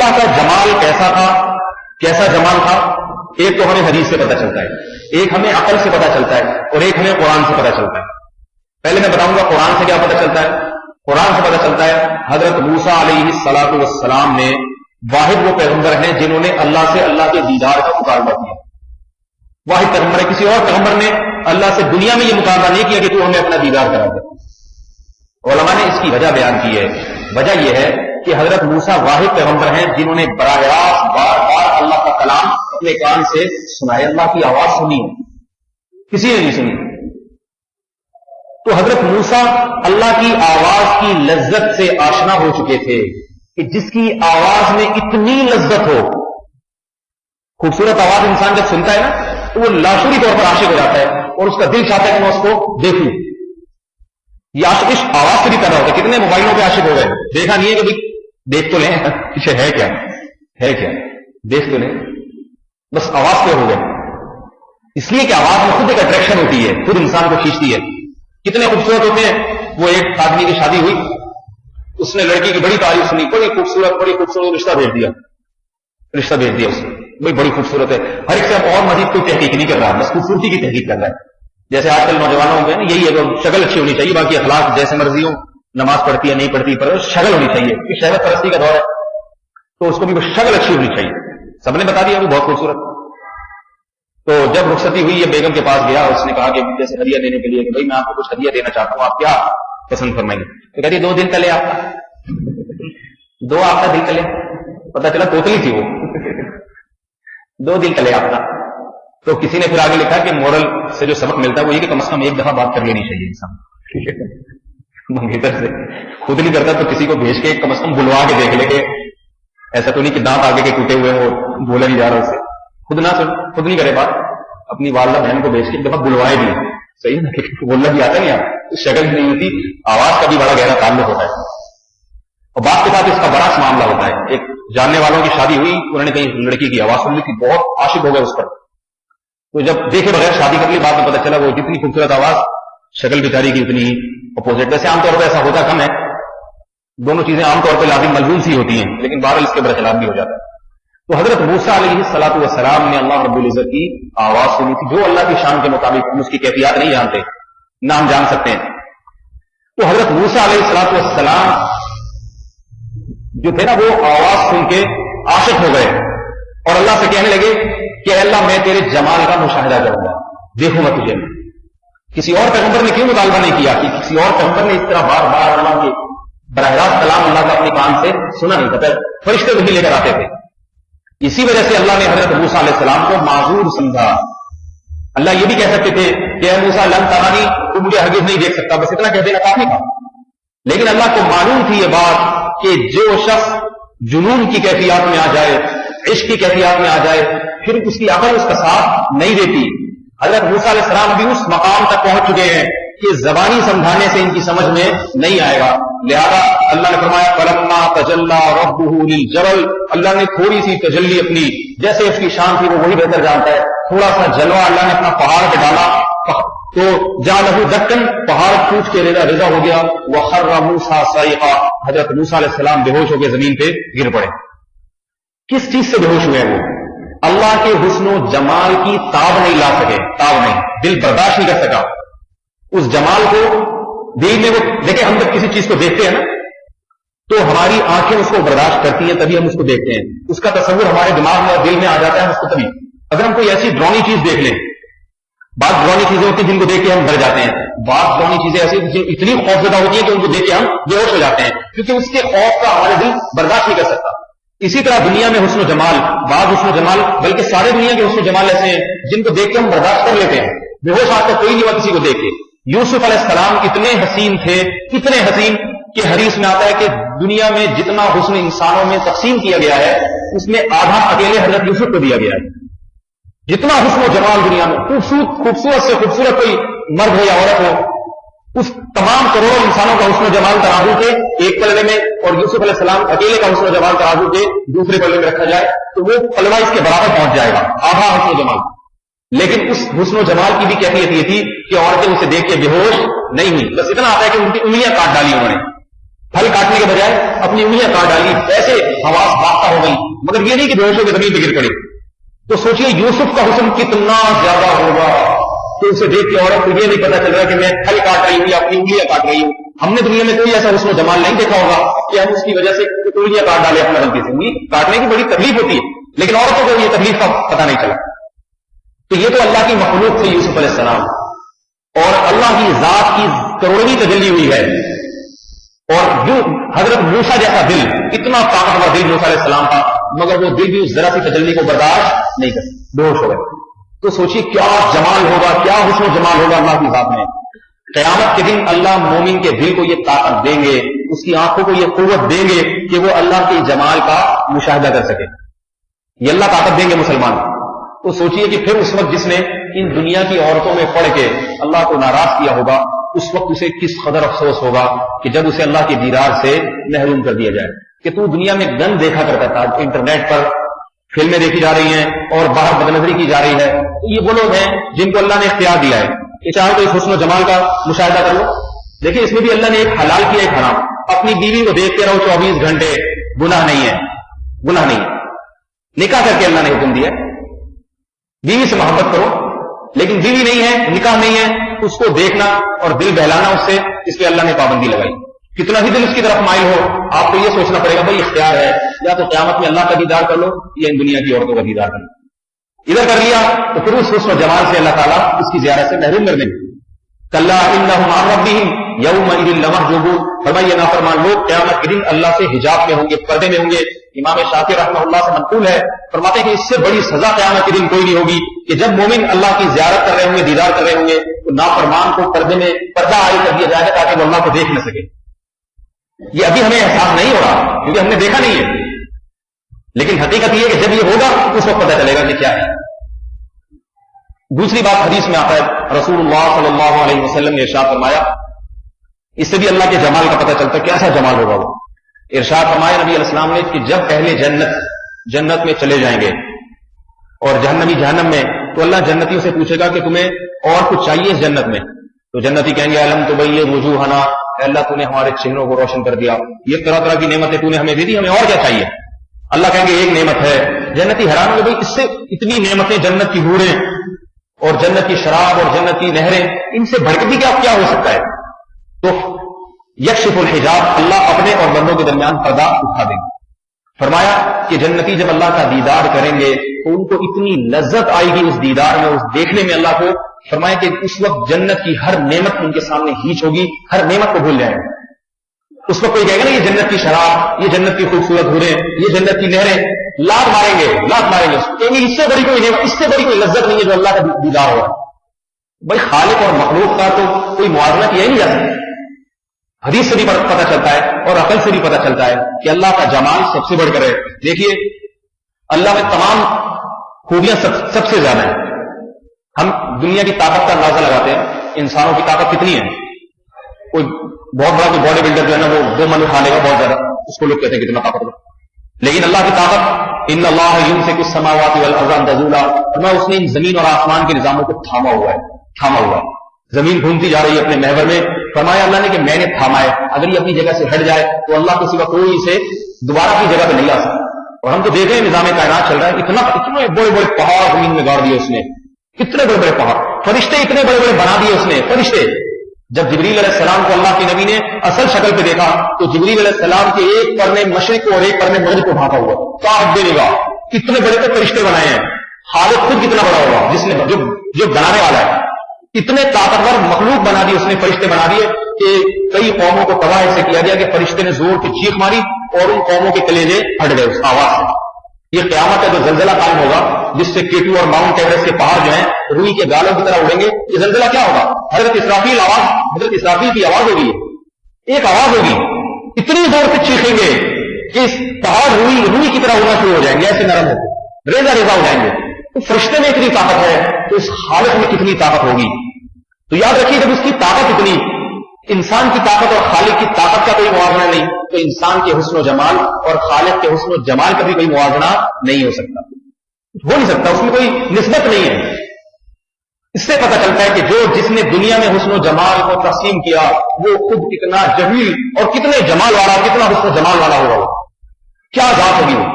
موسیٰ کا جمال کیسا تھا، کیسا جمال تھا؟ ایک تو ہمیں حدیث سے پتہ چلتا ہے، ایک ہمیں عقل سے پتہ چلتا ہے، اور ایک ہمیں قرآن سے پتہ چلتا ہے۔ پہلے میں بتاؤں گا قرآن سے کیا پتہ چلتا ہے۔ قرآن سے پتہ چلتا ہے حضرت موسیٰ علیہ الصلاۃ والسلام نے واحد وہ پیغمبر ہیں جنہوں نے اللہ سے اللہ کے دیدار کا مطالبہ کیا۔ واحد پیغمبر ہے، کسی اور پیغمبر نے اللہ سے دنیا میں یہ مطالبہ نہیں کیا کہ تو ہمیں اپنا دیدار کرا دے۔ علماء نے اس کی وجہ بیان کی ہے۔ وجہ یہ ہے کہ حضرت موسیٰ واحد پیغمبر ہیں جنہوں نے براہ راست بار بار اللہ کا کلام اپنے کان سے سنائے، اللہ کی آواز سنی، کسی نے نہیں سنی۔ تو حضرت موسیٰ اللہ کی آواز کی لذت سے آشنا ہو چکے تھے کہ جس کی آواز میں اتنی لذت ہو، خوبصورت آواز انسان جب سنتا ہے نا تو وہ لاشعوری طور پر عاشق ہو جاتا ہے اور اس کا دل چاہتا ہے کہ میں اس کو دیکھوں۔ یہ عاشق آواز سے بھی پیدا ہوتا ہے۔ کتنے موبائلوں پہ عاشق ہو گئے، دیکھا نہیں ہے کبھی؟ دیکھ تو لیں پیچھے ہے کیا، ہے کیا، دیکھ تو لیں، بس آواز پہ ہو گئے۔ اس لیے کہ آواز میں خود ایک اٹریکشن ہوتی ہے، خود انسان کو کھینچتی ہے۔ کتنے خوبصورت ہوتے ہیں۔ وہ ایک آدمی کی شادی ہوئی، اس نے لڑکی کی بڑی تعریف سنی، بڑی خوبصورت رشتہ بھیج دیا اس نے، بڑی خوبصورت ہے۔ ہر ایک سے اور مزید کوئی تحقیق نہیں کر رہا، بس خوبصورتی کی تحقیق کر رہا ہے۔ جیسے آج کل نوجوانوں میں یہی ہے، شکل اچھی ہونی چاہیے، باقی اخلاق جیسے مرضی ہو، نماز پڑھتی ہے نہیں پڑھتی، پر شکل ہونی چاہیے، کہ شہرت پرستی کا دور ہے تو اس کو بھی شکل اچھی ہونی چاہیے۔ سب نے بتا دیا وہ بہت خوبصورت۔ تو جب رخصتی ہوئی یہ بیگم کے پاس گیا، اس نے کہا کہ جیسے ہدیہ دینے کے لیے کہ بھائی میں آپ کو کچھ ہدیہ دینا چاہتا ہوں، آپ کیا پسند فرمائیں گے؟ تو کہتی 2 دن پہلے آپ کا 2 آپ کا دل تلے، پتا چلا توتلی تھی وہ 2 دن پہلے آپ کا۔ تو کسی نے پھر آگے لکھا کہ مورل سے جو سبق ملتا ہے وہ یہ کہ کم از کم ایک دفعہ بات کر لینی چاہیے انسان، ٹھیک ہے، منگیتر سے خود نہیں کرتا تو کسی کو بھیج کے کم از کم بلوا کے دیکھ لے کہ ایسا تو نہیں کہ دانت آگے کے ٹوٹے ہوئے ہیں وہ بولا نہیں جا رہا، اسے خود نہیں کرے بات، اپنی والدہ بہن کو بھیج کے ایک دفعہ بلوائے بھی، صحیح نا، بولنا بھی آتا نہیں آپ، شکل نہیں ہوتی، آواز کا بھی بڑا گہرا تعلق ہوتا ہے، اور بات کے ساتھ اس کا بڑا معاملہ ہوتا ہے۔ ایک جاننے والوں کی شادی ہوئی، انہوں نے کہیں لڑکی کی آواز سن لی تھی، بہت عاشق ہو گئے اس پر، تو جب دیکھے بغیر شادی کر لی، بعد میں پتہ چلا وہ جتنی خوبصورت آواز، شکل بیچاری کی اتنی اپوزٹ۔ ویسے عام طور پہ ایسا ہوتا کم ہے، دونوں چیزیں عام طور پہ لازم ملزوم سی ہوتی ہیں، لیکن بہرحال اس کے برخلاف بھی ہو جاتا ہے۔ تو حضرت موسیٰ علیہ الصلاۃ والسلام نے اللہ رب العزت کی آواز سنی تھی، جو اللہ کی شان کے مطابق، ہم اس کی کیفیات نہیں جانتے، نہ ہم جان سکتے ہیں۔ تو حضرت موسیٰ علیہ الصلاۃ والسلام جو تھے نا وہ آواز سن کے عاشق ہو گئے اور اللہ سے کہنے لگے کہ اے اللہ میں تیرے جمال کا مشاہدہ کروں گا، دیکھوں گا تجھے۔ کسی اور پیغمبر نے کیوں مطالبہ نہیں کیا کہ کسی اور پیغمبر نے اس طرح بار بار اللہ کے براہ راست کلام اللہ کا اپنے کان سے سنا نہیں تھا، فرشتے وہی لے کر آتے تھے۔ اسی وجہ سے اللہ نے حضرت موسیٰ علیہ السلام کو معذور سمجھا۔ اللہ یہ بھی کہہ سکتے تھے کہ اے موسیٰ لن ترانی، تو مجھے ہرگز نہیں دیکھ سکتا، بس اتنا کہہ دینا کافی تھا۔ لیکن اللہ کو معلوم تھی یہ بات کہ جو شخص جنون کی کیفیات میں آ جائے، عشق کی کیفیات میں آ جائے، پھر اس کی عقل اس کا ساتھ نہیں دیتی۔ حضرت موسیٰ علیہ السلام بھی اس مقام تک پہنچ چکے ہیں کہ زبانی سمجھانے سے ان کی سمجھ میں نہیں آئے گا، لہذا اللہ نے فرمایا فلما تجلی ربہ للجبل، اللہ نے تھوڑی سی تجلی اپنی، جیسے اس کی شان تھی وہ وہی بہتر جانتا ہے، تھوڑا سا جلوہ اللہ نے اپنا پہاڑ پہ ڈالا تو جعلہ دکن، پہاڑ ٹوٹ کے رضا ہو گیا، وخر موسیٰ صعقا، حضرت موسیٰ علیہ السلام بے ہوش ہو کے زمین پہ گر پڑے۔ کس چیز سے بے ہوش ہوئے وہ؟ اللہ کے حسن و جمال کی تاب نہیں لا سکے، تاب نہیں، دل برداشت نہیں کر سکا اس جمال کو۔ دل میں وہ دیکھیں، ہم جب کسی چیز کو دیکھتے ہیں نا تو ہماری آنکھیں اس کو برداشت کرتی ہیں، تبھی ہم اس کو دیکھتے ہیں، اس کا تصور ہمارے دماغ میں اور دل میں آ جاتا ہے ہم اس کو تبھی۔ اگر ہم کوئی ایسی ڈرونی چیز دیکھ لیں، بعض ڈرونی چیزیں ہوتی ہیں جن کو دیکھ کے ہم ڈر جاتے ہیں، بعض ڈرونی چیزیں ایسی جو اتنی خوفزدہ ہوتی ہیں کہ ان کو دیکھ کے ہم بے ہوش ہو جاتے ہیں، کیونکہ اس کے خوف کا ہمارا دل برداشت نہیں کر سکتا۔ اسی طرح دنیا میں حسن و جمال، بعض حسن و جمال، بلکہ سارے دنیا کے حسن و جمال ایسے ہیں جن کو دیکھ کے ہم برداشت کر لیتے ہیں، بے ہوش آج تک کوئی نہیں ہوا کسی کو دیکھ کے۔ یوسف علیہ السلام اتنے حسین تھے، اتنے حسین کہ حدیث میں آتا ہے کہ دنیا میں جتنا حسن انسانوں میں تقسیم کیا گیا ہے اس میں آدھا اکیلے حضرت یوسف کو دیا گیا ہے۔ جتنا حسن و جمال دنیا میں، خوبصورت سے خوبصورت کوئی مرد ہو یا عورت ہو، اس تمام کروڑوں انسانوں کا حسن و جمال ترازو کے ایک پلڑے میں اور یوسف علیہ السلام اکیلے کا حسن و جمال ترازو کے دوسرے پلڑے میں رکھا جائے تو وہ پلڑا اس کے برابر پہنچ جائے گا، آدھا حسن و جمال۔ لیکن اس حسن و جمال کی بھی کیفیت یہ تھی کہ عورتیں اسے دیکھ کے بے ہوش نہیں ہوئی، بس اتنا آتا ہے کہ ان کی انگلیاں کاٹ ڈالی، انہوں نے پھل کاٹنے کے بجائے اپنی انگلیاں کاٹ ڈالی، ایسے حواس باختہ ہو گئی مگر یہ نہیں کہ بے ہوش ہو کے زمین پہ گر پڑے. تو سوچئے یوسف کا حسن کتنا زیادہ ہوگا کہ اسے دیکھ کے عورت کو یہ نہیں پتا چل رہا کہ میں پھل کاٹ رہی ہوں یا اپنی انگلیاں کاٹ رہی ہوں. ہم نے دنیا میں کوئی ایسا حسن و جمال نہیں دیکھا ہوگا کہ ہم اس کی وجہ سے انگلیاں کاٹ ڈالے اپنا غلطی سے. انگلی کاٹنے کی بڑی تکلیف ہوتی ہے, لیکن عورتوں کو یہ تکلیف کا پتہ نہیں چلا. تو یہ تو اللہ کی مخلوق تھی یوسف علیہ السلام, اور اللہ کی ذات کی کروڑویں تجلی ہوئی ہے. اور جو حضرت موسیٰ جیسا دل, اتنا طاقتور دل موسیٰ علیہ السلام کا, مگر وہ دل بھی اس ذرا سی تجلی کو برداشت نہیں کر سکتا, بے ہوش ہو گئے. تو سوچیے کیا جمال ہوگا, کیا حسن و جمال ہوگا اللہ کی ذات میں. قیامت کے دن اللہ مومن کے دل کو یہ طاقت دیں گے, اس کی آنکھوں کو یہ قوت دیں گے کہ وہ اللہ کے جمال کا مشاہدہ کر سکے. یہ اللہ طاقت دیں گے مسلمان. تو سوچیے کہ پھر اس وقت جس نے ان دنیا کی عورتوں میں پڑھ کے اللہ کو ناراض کیا ہوگا, اس وقت اسے کس قدر افسوس ہوگا کہ جب اسے اللہ کے دیدار سے محروم کر دیا جائے. کہ تو دنیا میں گن دیکھا کرتا تھا, انٹرنیٹ پر فلمیں دیکھی جا رہی ہیں اور باہر بدنظری کی جا رہی ہے. یہ وہ لوگ ہیں جن کو اللہ نے اختیار دیا ہے کہ چاہو تو اس حسن و جمال کا مشاہدہ کر لو. دیکھیں اس میں بھی اللہ نے ایک حلال کیا, ایک حرام. اپنی بیوی کو دیکھتے رہو 24 گھنٹے, گناہ نہیں ہے, گناہ نہیں ہے. نکاح کر کے اللہ نے حکم دیا بیوی سے محبت کرو, لیکن بیوی نہیں ہے, نکاح نہیں ہے, اس کو دیکھنا اور دل بہلانا اس سے, اس پہ اللہ نے پابندی لگائی. کتنا ہی دل اس کی طرف مائل ہو, آپ کو یہ سوچنا پڑے گا بھائی اختیار ہے, یا تو قیامت میں اللہ کا دیدار کر لو یا ان دنیا کی عورتوں کا دیدار کر لو. ادھر کر لیا تو پھر اس حسن و جمال سے اللہ تعالیٰ اس کی زیارت سے محروم کر دیں گے. کلا انہم عن ربہم یومئذ لمحجوبون. فرمایا یہ نافرمان لوگ قیامت کے دن اللہ سے حجاب میں ہوں گے, پردے میں ہوں گے. امام شافعی رحمہ اللہ سے منقول ہے, فرماتے ہیں کہ اس سے بڑی سزا قیامت کے دن کوئی نہیں ہوگی کہ جب مومن اللہ کی زیارت کر رہے ہوں گے, دیدار کر رہے ہوں گے, تو نافرمان کو پردے میں پردہ عائد کر دیا جائے گا تاکہ وہ اللہ کو دیکھ نہ سکے. یہ ابھی ہمیں احساس نہیں ہو رہا کیونکہ ہم نے دیکھا نہیں ہے, لیکن حقیقت یہ ہے کہ جب یہ ہوگا اس وقت پتہ چلے گا کہ کیا ہے. دوسری بات حدیث میں آتا ہے, رسول اللہ صلی اللہ علیہ وسلم نے ارشاد فرمایا, اس سے بھی اللہ کے جمال کا پتہ چلتا ہے کیسا جمال ہوگا وہ. ارشاد فرمایا نبی علیہ السلام نے کہ جب اہل جنت میں چلے جائیں گے اور جہنمی جہنم میں, تو اللہ جنتیوں سے پوچھے گا کہ تمہیں اور کچھ چاہیے اس جنت میں. تو جنتی کہیں گے الم تبین وجوہنا, اللہ تو نے ہمارے چہروں کو روشن کر دیا, یہ طرح طرح کی نعمتیں تو نے ہمیں دے دی, ہمیں اور کیا چاہیے. اللہ کہیں گے ایک نعمت ہے. جنتی حیران ہو گئے, بھائی اس سے اتنی نعمتیں, جنت کی حوریں اور جنت کی شراب اور جنت کی نہریں, ان سے بڑھ کے بھی کیا ہو سکتا ہے. تو یکشف الحجاب, اللہ اپنے اور بندوں کے درمیان پردہ اٹھا دیں گے. فرمایا کہ جنتی جب اللہ کا دیدار کریں گے تو ان کو اتنی لذت آئے گی اس دیدار میں, اس دیکھنے میں اللہ کو. فرمایا کہ اس وقت جنت کی ہر نعمت ان کے سامنے ہیچ ہوگی, ہر نعمت کو بھول جائیں گے. اس وقت کوئی کہے گا نا یہ جنت کی شراب, یہ جنت کی خوبصورت حوریں, یہ جنت کی نہریں, لات ماریں گے, لات ماریں گے. کہیں گے اس سے بڑی کوئی نعمت, اس سے بڑی کوئی لذت نہیں ہے جو اللہ کا دیدار ہوا. بھائی خالق اور مخلوق کا تو کوئی موازنہ کیا ہی نہیں جا سکتا. حدیث سے بھی پتہ چلتا ہے اور عقل سے بھی پتہ چلتا ہے کہ اللہ کا جمال سب سے بڑھ کر ہے. دیکھیے اللہ میں تمام خوبیاں سب سے زیادہ ہیں. ہم دنیا کی طاقت کا اندازہ لگاتے ہیں, انسانوں کی طاقت کتنی ہے. کوئی بہت بڑا کوئی باڈی بلڈر جو ہے نا وہ 2 من اٹھا لے گا بہت زیادہ, اس کو لوگ کہتے ہیں کتنا طاقتور. لیکن اللہ کی طاقت, ان اللہ یمسک السماوات والارض ان تزولا, اس نے ان زمین اور آسمان کے نظاموں کو تھاما ہوا ہے. زمین گھومتی جا رہی ہے اپنے محور میں. فرمایا اللہ نے کہ میں نے تھاما ہے, اگر یہ اپنی جگہ سے ہٹ جائے تو اللہ کے سوا کوئی اسے دوبارہ اپنی جگہ پہ نہیں آ سکتا. اور ہم تو دیکھ رہے ہیں نظام کائنات چل رہا ہے, اتنے بڑے بڑے پہاڑ زمین میں گاڑ دیے اس نے, کتنے بڑے بڑے پہاڑ, فرشتے اتنے بڑے بڑے بنا دیے اس نے. فرشتے جب جبریل علیہ السلام کو اللہ کے نبی نے اصل شکل پہ دیکھا تو جبریل علیہ السلام کے ایک پر نے مشرق کو اور ایک پر نے مغرب کو ڈھانپا ہوا, کاٹ دے گا. کتنے بڑے تو فرشتے بنائے ہیں, خالق خود کتنا بڑا ہوگا جس نے جو بنانے والا ہے. اتنے طاقتور مخلوق بنا دی اس نے, فرشتے بنا دیے کہ کئی قوموں کو تباہ سے کیا گیا کہ فرشتے نے زور کی چیخ ماری اور ان قوموں کے کلیجے ہٹ گئے اس آواز سے. یہ قیامت کا جو زلزلہ قائم ہوگا جس سے کیٹو اور ماؤنٹ ایوریسٹ کے پہاڑ جو ہیں روئی کے گالوں کی طرح اڑیں گے, یہ زلزلہ کیا ہوگا؟ حضرت اسرافیل کی آواز ہوگی, ایک آواز ہوگی, اتنی زور سے چیخیں گے کہ اس پہاڑ روئی کی طرح اڑنا شروع ہو جائیں گے, ایسے نرم ہوتے ریزہ ریزہ ہو جائیں گے. تو فرشتے میں اتنی طاقت ہے تو اس خالق میں کتنی طاقت ہوگی. تو یاد رکھیے جب اس کی طاقت اتنی, انسان کی طاقت اور خالق کی طاقت کا کوئی موازنہ نہیں, تو انسان کے حسن و جمال اور خالق کے حسن و جمال کا بھی کوئی موازنہ نہیں ہو سکتا, ہو نہیں سکتا, اس میں کوئی نسبت نہیں ہے. اس سے پتہ چلتا ہے کہ جس نے دنیا میں حسن و جمال کو تقسیم کیا وہ خود کتنا جمیل اور کتنے جمال والا, کتنا حسن و جمال والا ہوگا, کیا ذات ہوگی وہ.